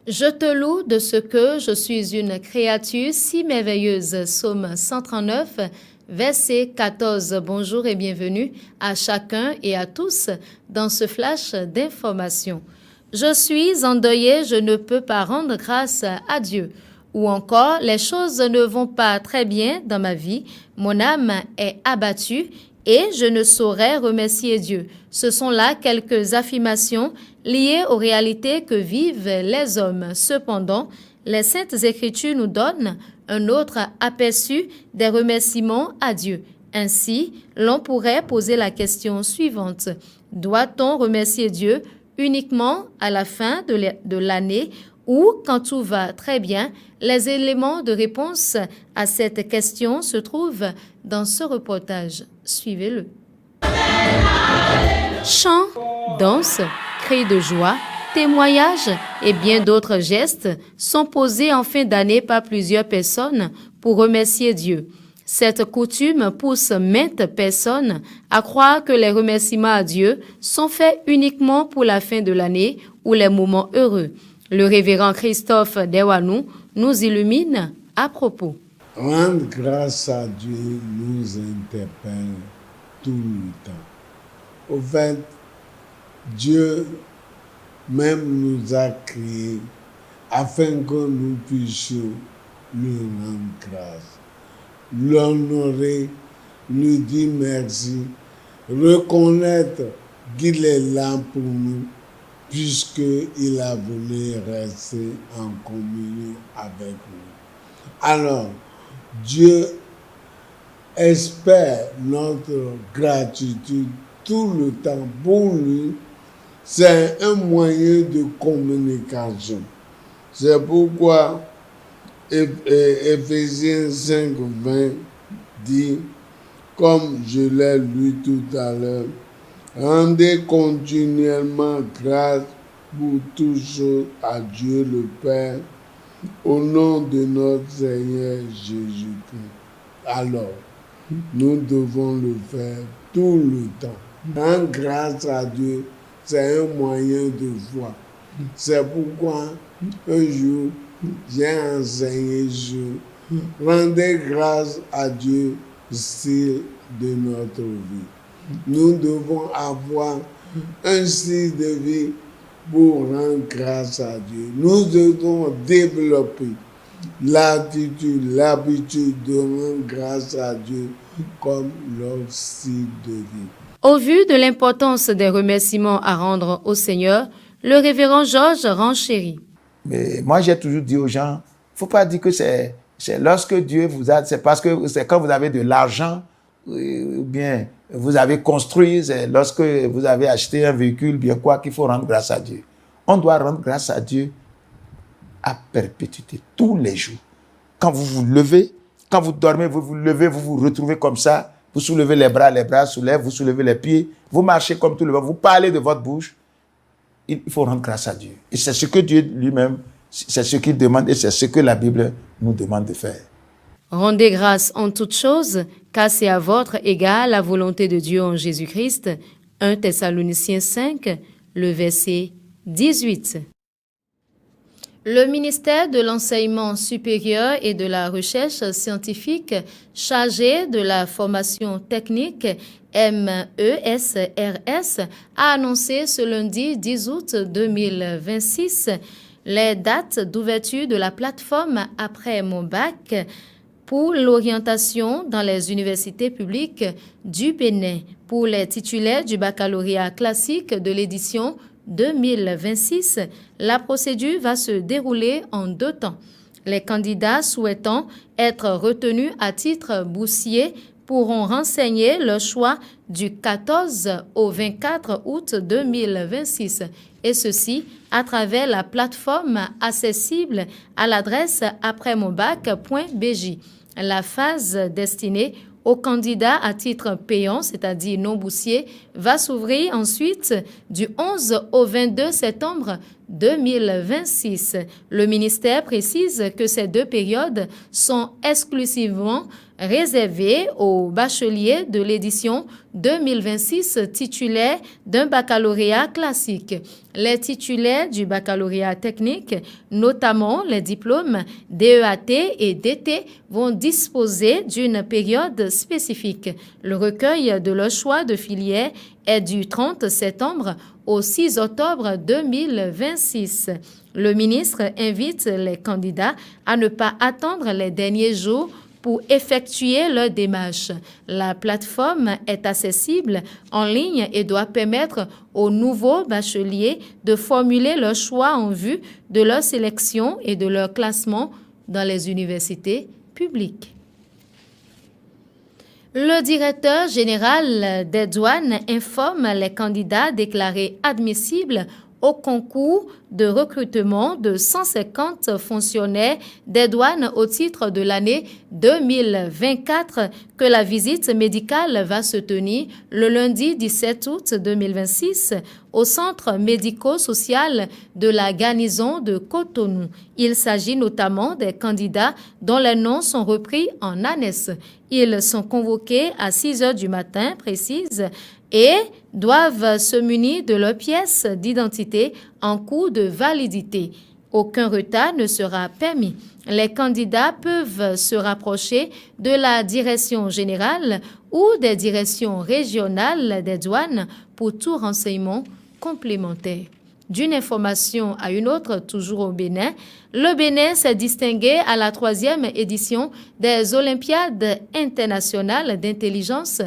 Je te loue de ce que je suis une créature si merveilleuse. Psaume 139, verset 14. Bonjour et bienvenue à chacun et à tous dans ce flash d'information. Je suis endeuillé, je ne peux pas rendre grâce à Dieu. Ou encore, les choses ne vont pas très bien dans ma vie, mon âme est abattue et je ne saurais remercier Dieu. Ce sont là quelques affirmations liées aux réalités que vivent les hommes. Cependant, les Saintes Écritures nous donnent un autre aperçu des remerciements à Dieu. Ainsi, l'on pourrait poser la question suivante. Doit-on remercier Dieu uniquement à la fin de l'année ou quand tout va très bien? Les éléments de réponse à cette question se trouvent dans ce reportage. Suivez-le. Chants, danses, cris de joie, témoignages et bien d'autres gestes sont posés en fin d'année par plusieurs personnes pour remercier Dieu. Cette coutume pousse maintes personnes à croire que les remerciements à Dieu sont faits uniquement pour la fin de l'année ou les moments heureux. Le révérend Christophe Dewanou nous illumine à propos. Rendre grâce à Dieu nous interpelle tout le temps. Au fait, Dieu même nous a créés afin que nous puissions lui rendre grâce, l'honorer, lui dire merci, reconnaître qu'il est là pour nous, puisqu'il a voulu rester en communion avec nous. Alors, Dieu espère notre gratitude tout le temps pour lui. C'est un moyen de communication. C'est pourquoi Éphésiens 5, 20 dit, comme je l'ai lu tout à l'heure, rendez continuellement grâce pour toutes choses à Dieu le Père, au nom de notre Seigneur Jésus-Christ. Alors, nous devons le faire tout le temps. Rendre grâce à Dieu, c'est un moyen de foi. C'est pourquoi un jour, j'ai enseigné sur rendez grâce à Dieu, style de notre vie. Nous devons avoir un style de vie pour rendre grâce à Dieu. Nous devons développer l'habitude de rendre grâce à Dieu comme notre style de vie. Au vu de l'importance des remerciements à rendre au Seigneur, le révérend Georges renchérit. Mais moi, j'ai toujours dit aux gens, il ne faut pas dire que c'est lorsque Dieu vous a, c'est parce que c'est quand vous avez de l'argent, ou bien vous avez construit, c'est lorsque vous avez acheté un véhicule, bien quoi, qu'il faut rendre grâce à Dieu. On doit rendre grâce à Dieu à perpétuité, tous les jours. Quand vous vous levez, quand vous dormez, vous vous levez, vous vous retrouvez comme ça, vous soulevez les bras soulèvent, vous soulevez les pieds, vous marchez comme tout le monde, vous parlez de votre bouche. Il faut rendre grâce à Dieu. Et c'est ce que Dieu lui-même, c'est ce qu'il demande et c'est ce que la Bible nous demande de faire. Rendez grâce en toutes choses, car c'est à votre égard la volonté de Dieu en Jésus-Christ. 1 Thessaloniciens 5, le verset 18. Le ministère de l'Enseignement supérieur et de la Recherche scientifique chargé de la formation technique MESRS a annoncé ce lundi 10 août 2026 les dates d'ouverture de la plateforme Après mon bac pour l'orientation dans les universités publiques du Bénin pour les titulaires du baccalauréat classique de l'édition 2026. La procédure va se dérouler en 2 temps. Les candidats souhaitant être retenus à titre boursier pourront renseigner leur choix du 14 au 24 août 2026, et ceci à travers la plateforme accessible à l'adresse aprèsmonbac.bj. La phase destinée aux candidats à titre payant, c'est-à-dire non boursier, va s'ouvrir ensuite du 11 au 22 septembre 2026. Le ministère précise que ces 2 périodes sont exclusivement réservées aux bacheliers de l'édition 2026 titulaires d'un baccalauréat classique. Les titulaires du baccalauréat technique, notamment les diplômes DEAT et DT, vont disposer d'une période spécifique. Le recueil de leur choix de filière est du 30 septembre au 6 octobre 2026. Le ministre invite les candidats à ne pas attendre les derniers jours pour effectuer leur démarche. La plateforme est accessible en ligne et doit permettre aux nouveaux bacheliers de formuler leur choix en vue de leur sélection et de leur classement dans les universités publiques. Le directeur général des douanes informe les candidats déclarés admissibles au concours de recrutement de 150 fonctionnaires des douanes au titre de l'année 2024 que la visite médicale va se tenir le lundi 17 août 2026 au centre médico-social de la garnison de Cotonou. Il s'agit notamment des candidats dont les noms sont repris en annexe. Ils sont convoqués à 6 heures du matin précise et doivent se munir de leurs pièces d'identité en cours de validité. Aucun retard ne sera permis. Les candidats peuvent se rapprocher de la direction générale ou des directions régionales des douanes pour tout renseignement complémentaire. D'une information à une autre, toujours au Bénin, le Bénin s'est distingué à la 3e édition des Olympiades internationales d'intelligence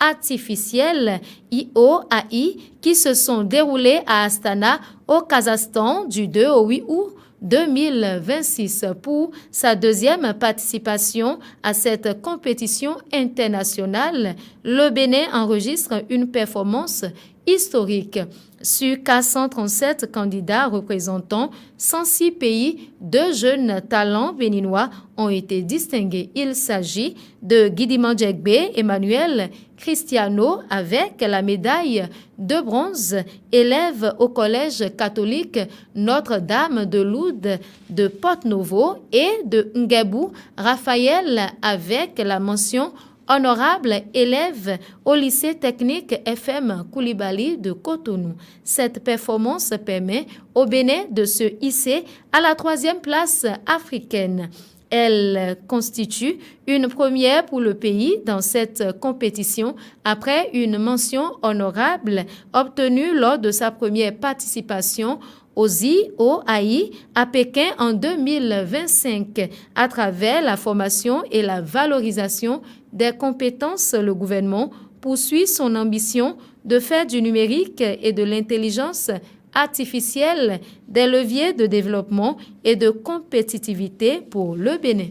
artificielle IOAI qui se sont déroulées à Astana au Kazakhstan du 2 au 8 août 2026. Pour sa 2e participation à cette compétition internationale, le Bénin enregistre une performance historique. Sur 437 candidats représentant 106 pays, 2 jeunes talents béninois ont été distingués. Il s'agit de Guidiman Djegbe Emmanuel Cristiano avec la médaille de bronze, élève au collège catholique Notre-Dame de Lourdes de Porto-Novo, et de Ngebou Raphaël avec la mention honorable élève au lycée technique FM Koulibaly de Cotonou. Cette performance permet au Bénin de se hisser à la 3e place africaine. Elle constitue une première pour le pays dans cette compétition après une mention honorable obtenue lors de sa première participation aux IOAI à Pékin en 2025. À travers la formation et la valorisation des compétences, le gouvernement poursuit son ambition de faire du numérique et de l'intelligence artificielle des leviers de développement et de compétitivité pour le Bénin.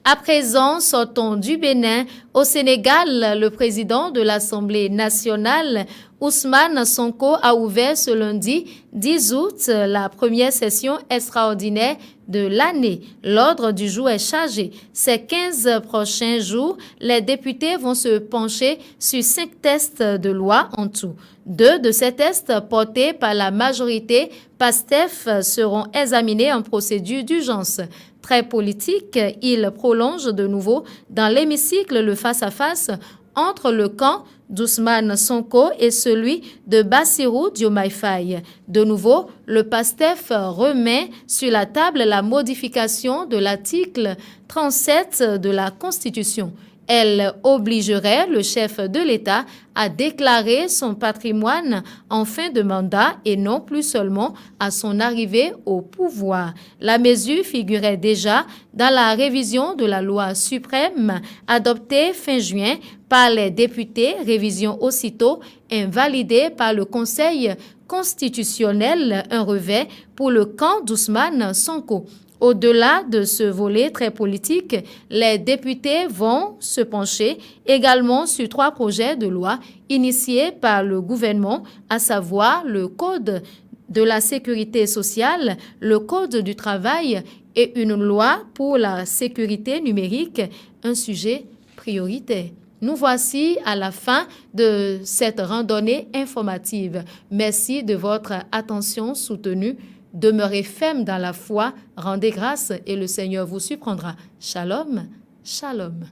À présent, sortons du Bénin. Au Sénégal, le président de l'Assemblée nationale, Ousmane Sonko, a ouvert ce lundi 10 août la première session extraordinaire de l'année. L'ordre du jour est chargé. Ces 15 prochains jours, les députés vont se pencher sur 5 textes de loi en tout. 2 de ces textes portés par la majorité PASTEF seront examinés en procédure d'urgence. Très politique, il prolonge de nouveau dans l'hémicycle le face-à-face entre le camp d'Ousmane Sonko et celui de Bassirou Diomaye Faye. De nouveau, le PASTEF remet sur la table la modification de l'article 37 de la Constitution. Elle obligerait le chef de l'État à déclarer son patrimoine en fin de mandat et non plus seulement à son arrivée au pouvoir. La mesure figurait déjà dans la révision de la loi suprême adoptée fin juin par les députés, révision aussitôt invalidée par le Conseil constitutionnel, un revers pour le camp d'Ousmane Sonko. Au-delà de ce volet très politique, les députés vont se pencher également sur 3 projets de loi initiés par le gouvernement, à savoir le Code de la sécurité sociale, le Code du travail et une loi pour la sécurité numérique, un sujet prioritaire. Nous voici à la fin de cette randonnée informative. Merci de votre attention soutenue. Demeurez ferme dans la foi, rendez grâce et le Seigneur vous surprendra. Shalom, shalom.